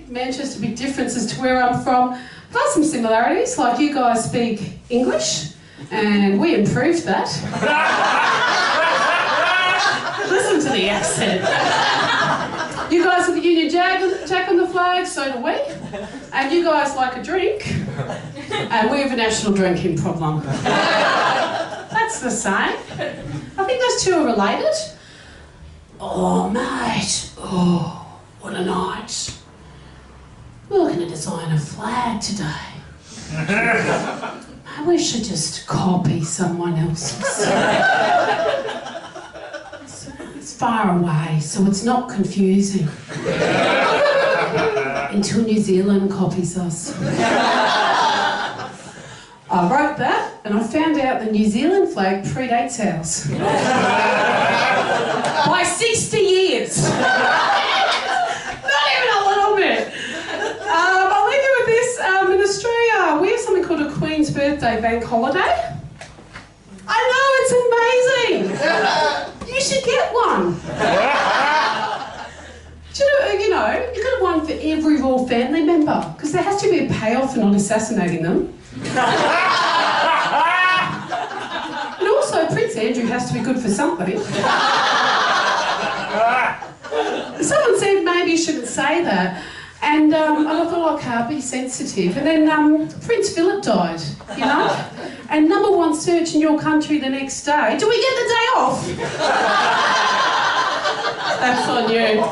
Manchester, big differences to where I'm from. Plus some similarities, like you guys speak English, and we improved that. Listen to the accent. You guys have the Union Jack on the flag, so do we. And you guys like a drink, and we have a national drinking problem. That's the same. I think those two are related. Oh, mate. Oh, what a night. We're looking to design a flag today. Maybe we should just copy someone else's. It's far away, so it's not confusing. Until New Zealand copies us. I wrote that, and I found out the New Zealand flag predates ours. By 60 years. Not even a little bit. I'll leave you with this. In Australia, we have something called a Queen's Birthday bank holiday. I know, it's amazing. You should get one. You know, you could have one for every royal family member, because there has to be a payoff for not assassinating them. And also, Prince Andrew has to be good for something. Someone said maybe you shouldn't say that. And I thought, okay, I'll be sensitive. And then Prince Philip died, you know? And #1 search in your country the next day. Do we get the day off? That's on you.